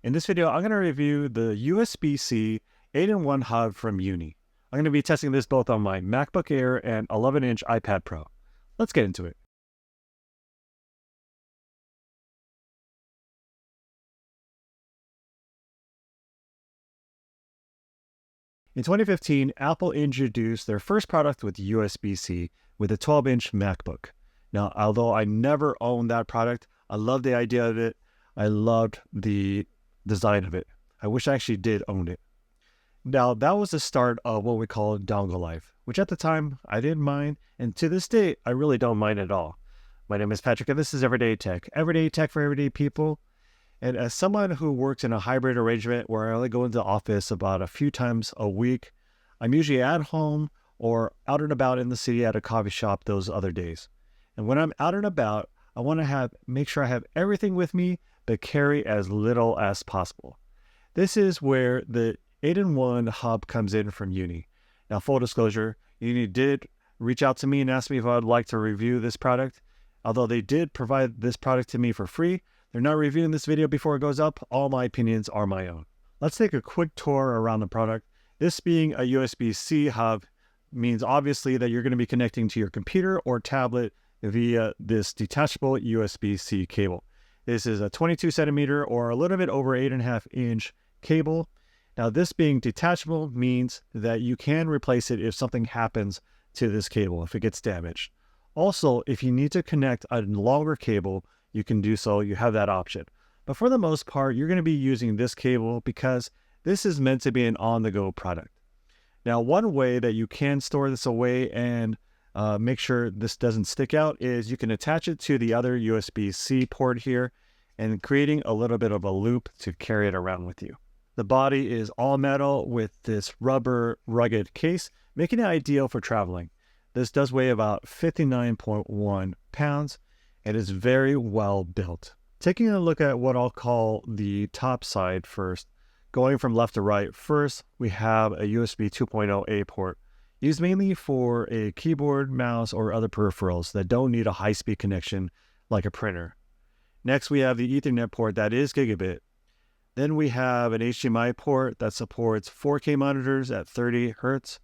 In this video, I'm going to review the USB-C 8-in-1 hub from Uni. I'm going to be testing this both on my MacBook Air and 11-inch iPad Pro. Let's get into it. In 2015, Apple introduced their first product with USB-C with a 12-inch MacBook. Now, although I never owned that product, I love the idea of it. I loved the design of it. I wish I actually did own it. Now, that was the start of what we call dongle life, which at the time I didn't mind, and to this day, I really don't mind at all. My name is Patrick, and this is Everyday Tech for everyday people. And as someone who works in a hybrid arrangement where I only go into the office about a few times a week, I'm usually at home or out and about in the city at a coffee shop those other days. And when I'm out and about, I want to make sure I have everything with me, but carry as little as possible. This is where the 8-in-1 hub comes in from Uni. Now, full disclosure, Uni did reach out to me and ask me if I would like to review this product. Although they did provide this product to me for free, they're not reviewing this video before it goes up. All my opinions are my own. Let's take a quick tour around the product. This being a USB-C hub means obviously that you're going to be connecting to your computer or tablet via this detachable USB-C cable. This is a 22 centimeter or a little bit over 8.5 inch cable. Now, this being detachable means that you can replace it if something happens to this cable, if it gets damaged. Also, if you need to connect a longer cable, you can do so. You have that option. But for the most part, you're going to be using this cable because this is meant to be an on-the-go product. Now, one way that you can store this away and make sure this doesn't stick out is you can attach it to the other USB-C port here and creating a little bit of a loop to carry it around with you. The body is all metal with this rubber rugged case, making it ideal for traveling. This does weigh about 59.1 pounds and is very well built. Taking a look at what I'll call the top side first, going from left to right, first we have a USB 2.0A port, used mainly for a keyboard, mouse, or other peripherals that don't need a high-speed connection like a printer. Next, we have the Ethernet port that is gigabit. Then we have an HDMI port that supports 4K monitors at 30 Hz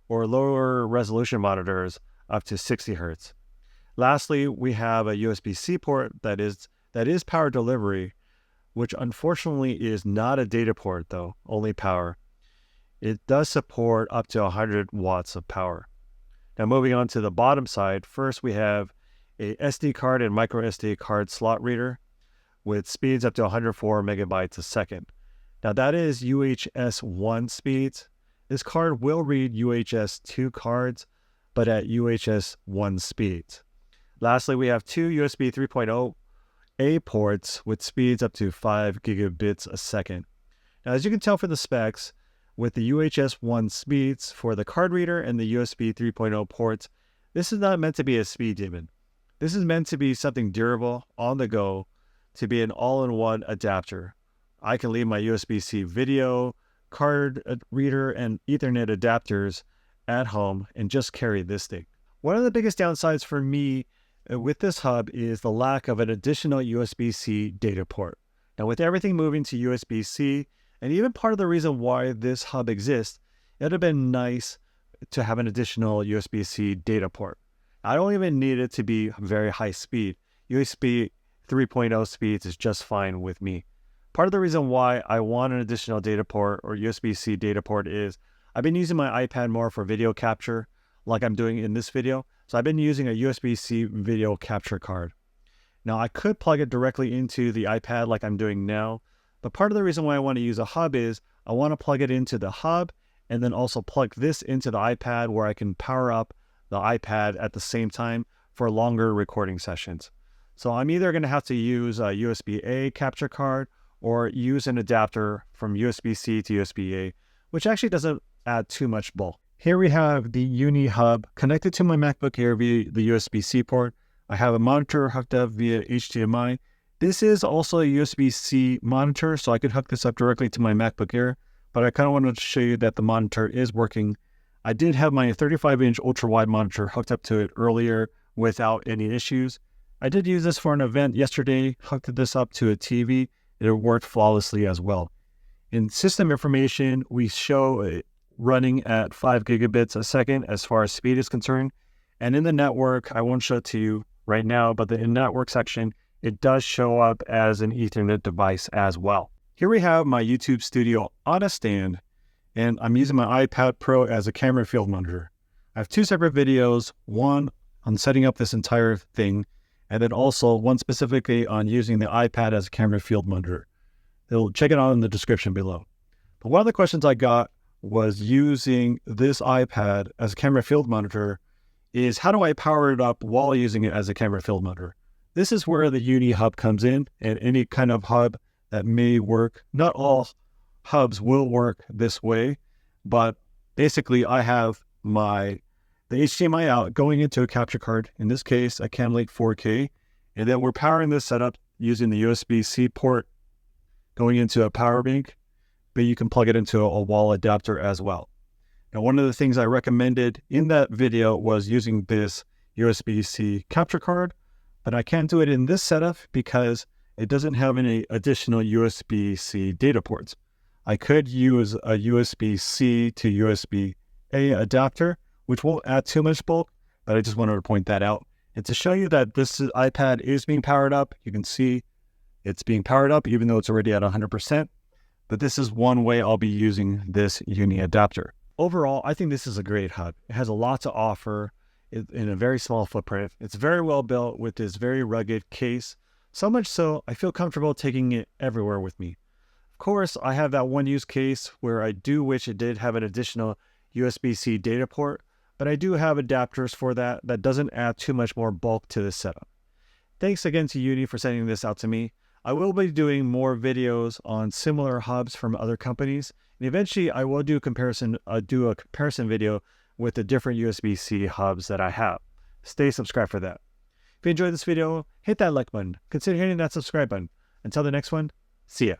or lower resolution monitors up to 60 Hz. Lastly, we have a USB-C port that is power delivery, which unfortunately is not a data port though, only power. It does support up to 100 watts of power. Now moving on to the bottom side, first we have a SD card and micro SD card slot reader with speeds up to 104 megabytes a second. Now that is UHS 1 speeds. This card will read UHS 2 cards, but at UHS 1 speeds. Lastly, we have two USB 3.0A ports with speeds up to 5 gigabits a second. Now, as you can tell from the specs, with the UHS 1 speeds for the card reader and the USB 3.0 ports, this is not meant to be a speed demon. This is meant to be something durable, on the go, to be an all-in-one adapter. I can leave my USB-C video, card reader, and Ethernet adapters at home and just carry this thing. One of the biggest downsides for me with this hub is the lack of an additional USB-C data port. Now, with everything moving to USB-C, and even part of the reason why this hub exists, it would have been nice to have an additional USB-C data port. I don't even need it to be very high speed. USB 3.0 speeds is just fine with me. Part of the reason why I want an additional data port or USB-C data port is I've been using my iPad more for video capture like I'm doing in this video. So I've been using a USB-C video capture card. Now I could plug it directly into the iPad like I'm doing now, but part of the reason why I want to use a hub is I want to plug it into the hub and then also plug this into the iPad where I can power up the iPad at the same time for longer recording sessions. So I'm either going to have to use a USB-A capture card or use an adapter from USB-C to USB-A, which actually doesn't add too much bulk. Here we have the Uni hub connected to my MacBook Air via the USB-C port. I have a monitor hooked up via HDMI. This is also a USB-C monitor, so I could hook this up directly to my MacBook Air, but I kind of wanted to show you that the monitor is working. I did have my 35-inch ultra-wide monitor hooked up to it earlier without any issues. I did use this for an event yesterday, hooked this up to a TV, It worked flawlessly as well. In system information, we show it running at 5 gigabits a second as far as speed is concerned. And in the network, I won't show it to you right now, but in the network section, it does show up as an Ethernet device as well. Here we have my YouTube Studio on a stand, and I'm using my iPad Pro as a camera field monitor. I have 2 separate videos, one on setting up this entire thing, and then also one specifically on using the iPad as a camera field monitor. They'll check it out in the description below. But one of the questions I got was using this iPad as a camera field monitor is how do I power it up while using it as a camera field monitor? This is where the Uni hub comes in, and any kind of hub that may work. Not all hubs will work this way, but basically I have the HDMI out going into a capture card, in this case a Camlink 4K, and then we're powering this setup using the USB-C port going into a power bank, but you can plug it into a wall adapter as well. Now, one of the things I recommended in that video was using this USB-C capture card, but I can't do it in this setup because it doesn't have any additional USB-C data ports. I could use a USB-C to USB-A adapter, which won't add too much bulk, but I just wanted to point that out. And to show you that this iPad is being powered up, you can see it's being powered up even though it's already at 100%. But this is one way I'll be using this Uni adapter. Overall, I think this is a great hub. It has a lot to offer in a very small footprint. It's very well built with this very rugged case. So much so, I feel comfortable taking it everywhere with me. Of course, I have that one use case where I do wish it did have an additional USB-C data port, but I do have adapters for that doesn't add too much more bulk to this setup. Thanks again to Uni for sending this out to me. I will be doing more videos on similar hubs from other companies, and eventually I will do a comparison video with the different USB-C hubs that I have. Stay subscribed for that. If you enjoyed this video, hit that like button. Consider hitting that subscribe button. Until the next one, see ya.